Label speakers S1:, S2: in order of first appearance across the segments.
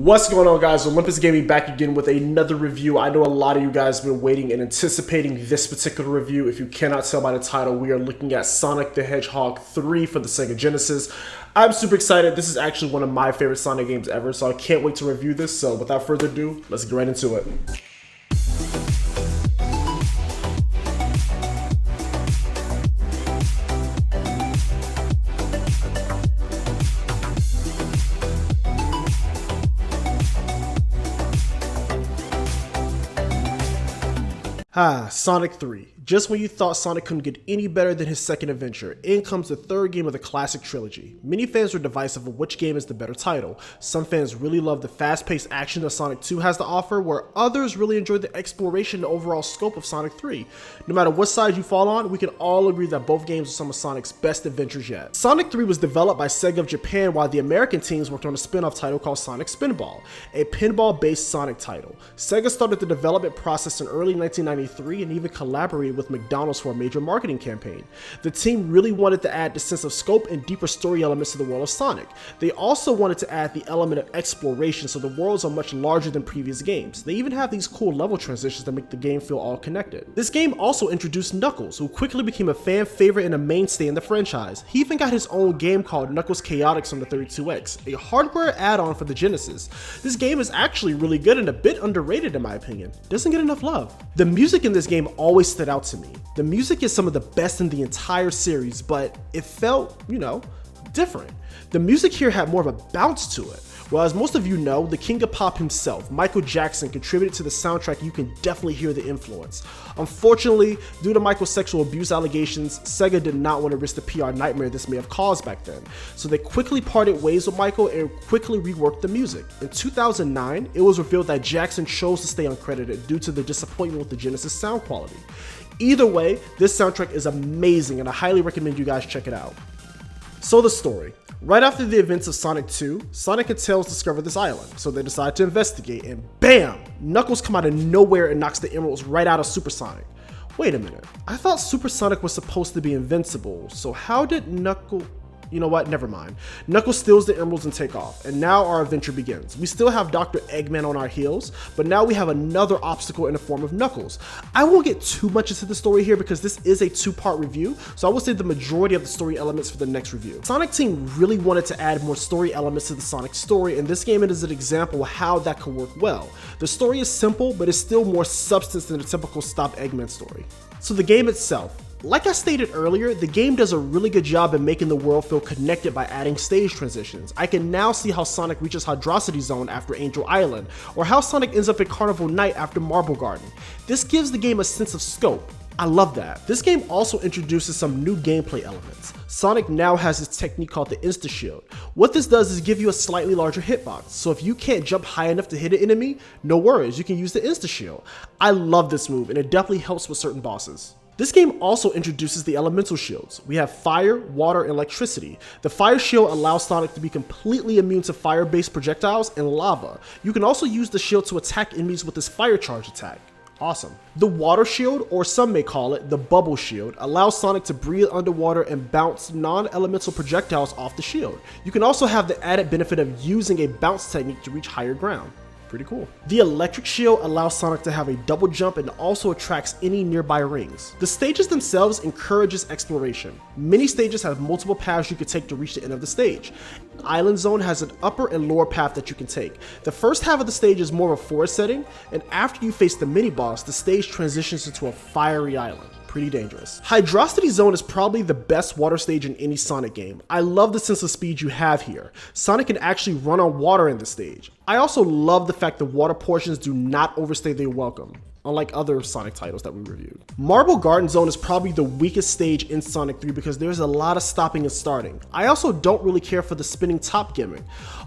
S1: What's going on, guys? Olympus Gaming back again with another review. I know a lot of you guys have been waiting and anticipating this particular review. If you cannot tell by the title, we are looking at Sonic the Hedgehog 3 for the Sega Genesis. I'm super excited. This is actually one of my favorite Sonic games ever, so I can't wait to review this. So without further ado, let's get right into it. Sonic 3. Just when you thought Sonic couldn't get any better than his second adventure, in comes the third game of the classic trilogy. Many fans were divisive of which game is the better title. Some fans really love the fast-paced action that Sonic 2 has to offer, where others really enjoy the exploration and overall scope of Sonic 3. No matter what side you fall on, we can all agree that both games are some of Sonic's best adventures yet. Sonic 3 was developed by Sega of Japan, while the American teams worked on a spin-off title called Sonic Spinball, a pinball-based Sonic title. Sega started the development process in early 1993 and even collaborated with McDonald's for a major marketing campaign. The team really wanted to add the sense of scope and deeper story elements to the world of Sonic. They also wanted to add the element of exploration, so the worlds are much larger than previous games. They even have these cool level transitions that make the game feel all connected. This game also introduced Knuckles, who quickly became a fan favorite and a mainstay in the franchise. He even got his own game called Knuckles Chaotix on the 32X, a hardware add-on for the Genesis. This game is actually really good and a bit underrated in my opinion. Doesn't get enough love. The music in this game always stood out to me. The music is some of the best in the entire series, but it felt, different. The music here had more of a bounce to it. Well, as most of you know, the king of pop himself, Michael Jackson, contributed to the soundtrack. You can definitely hear the influence. Unfortunately, due to Michael's sexual abuse allegations, Sega did not want to risk the PR nightmare this may have caused back then. So they quickly parted ways with Michael and quickly reworked the music. In 2009, it was revealed that Jackson chose to stay uncredited due to the disappointment with the Genesis sound quality. Either way, this soundtrack is amazing and I highly recommend you guys check it out. So the story. Right after the events of Sonic 2, Sonic and Tails discover this island, so they decide to investigate, and BAM! Knuckles come out of nowhere and knocks the emeralds right out of Super Sonic. Wait a minute, I thought Super Sonic was supposed to be invincible, so how did Knuckles... You know what, never mind. Knuckles steals the emeralds and take off, and now our adventure begins. We still have Dr. Eggman on our heels, but now we have another obstacle in the form of Knuckles. I won't get too much into the story here because this is a two-part review, so I will save the majority of the story elements for the next review. Sonic Team really wanted to add more story elements to the Sonic story, and this game is an example of how that could work well. The story is simple, but it's still more substance than a typical Stop Eggman story. So the game itself. Like I stated earlier, the game does a really good job in making the world feel connected by adding stage transitions. I can now see how Sonic reaches Hydrocity Zone after Angel Island, or how Sonic ends up at Carnival Night after Marble Garden. This gives the game a sense of scope. I love that. This game also introduces some new gameplay elements. Sonic now has this technique called the Insta Shield. What this does is give you a slightly larger hitbox, so if you can't jump high enough to hit an enemy, no worries, you can use the Insta Shield. I love this move and it definitely helps with certain bosses. This game also introduces the elemental shields. We have fire, water, and electricity. The fire shield allows Sonic to be completely immune to fire-based projectiles and lava. You can also use the shield to attack enemies with this fire charge attack. Awesome. The water shield, or some may call it the bubble shield, allows Sonic to breathe underwater and bounce non-elemental projectiles off the shield. You can also have the added benefit of using a bounce technique to reach higher ground. Pretty cool. The electric shield allows Sonic to have a double jump and also attracts any nearby rings. The stages themselves encourages exploration. Many stages have multiple paths you can take to reach the end of the stage. Island Zone has an upper and lower path that you can take. The first half of the stage is more of a forest setting, and after you face the mini boss, the stage transitions into a fiery island. Pretty dangerous. Hydrocity Zone is probably the best water stage in any Sonic game. I love the sense of speed you have here. Sonic can actually run on water in the stage. I also love the fact the water portions do not overstay their welcome, unlike other Sonic titles that we reviewed. Marble Garden Zone is probably the weakest stage in Sonic 3 because there's a lot of stopping and starting. I also don't really care for the spinning top gimmick.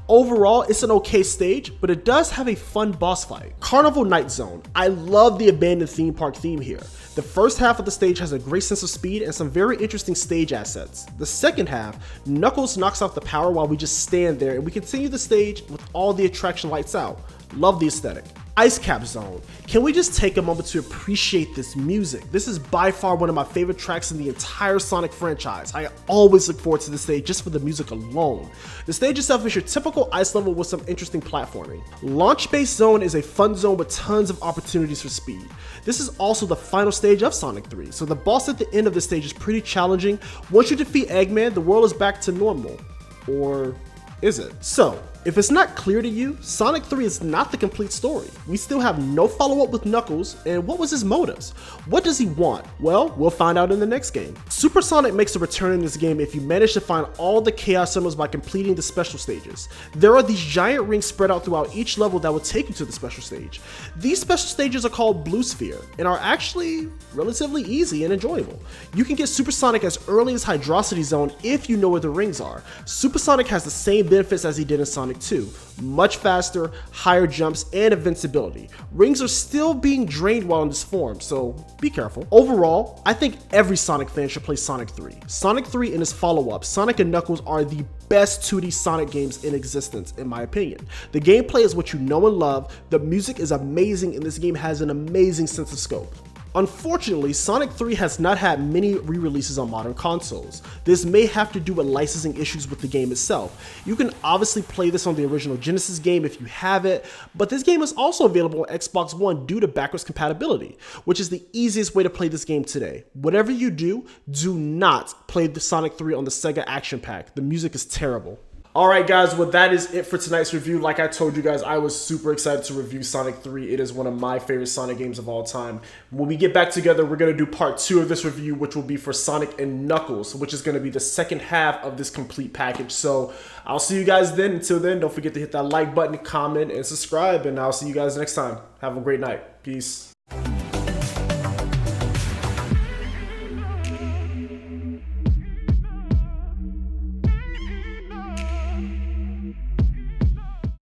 S1: Overall, it's an okay stage, but it does have a fun boss fight. Carnival Night Zone. I love the abandoned theme park theme here. The first half of the stage has a great sense of speed and some very interesting stage assets. The second half, Knuckles knocks off the power while we just stand there and we continue the stage with all the attraction lights out. Love the aesthetic. Ice Cap Zone. Can we just take a moment to appreciate this music? This is by far one of my favorite tracks in the entire Sonic franchise. I always look forward to this stage just for the music alone. The stage itself is your typical ice level with some interesting platforming. Launch Base Zone is a fun zone with tons of opportunities for speed. This is also the final stage of Sonic 3, so the boss at the end of the stage is pretty challenging. Once you defeat Eggman, the world is back to normal. Or is it? So, if it's not clear to you, Sonic 3 is not the complete story. We still have no follow-up with Knuckles, and what was his motives? What does he want? Well, we'll find out in the next game. Super Sonic makes a return in this game if you manage to find all the Chaos Emeralds by completing the special stages. There are these giant rings spread out throughout each level that will take you to the special stage. These special stages are called Blue Sphere, and are actually relatively easy and enjoyable. You can get Super Sonic as early as Hydrocity Zone if you know where the rings are. Super Sonic has the same benefits as he did in Sonic 2. Much faster, higher jumps, and invincibility. Rings are still being drained while in this form, so be careful. Overall, I think every Sonic fan should play Sonic 3. Sonic 3 and its follow-up, Sonic and Knuckles, are the best 2D Sonic games in existence, in my opinion. The gameplay is what you know and love, the music is amazing, and this game has an amazing sense of scope. Unfortunately, Sonic 3 has not had many re-releases on modern consoles. This may have to do with licensing issues with the game itself. You can obviously play this on the original Genesis game if you have it, but this game is also available on Xbox One due to backwards compatibility, which is the easiest way to play this game today. Whatever you do, do not play the Sonic 3 on the Sega Action Pack. The music is terrible. Alright guys, well that is it for tonight's review. Like I told you guys, I was super excited to review Sonic 3. It is one of my favorite Sonic games of all time. When we get back together, we're going to do part 2 of this review, which will be for Sonic and Knuckles, which is going to be the second half of this complete package. So I'll see you guys then. Until then, don't forget to hit that like button, comment, and subscribe, and I'll see you guys next time. Have a great night. Peace.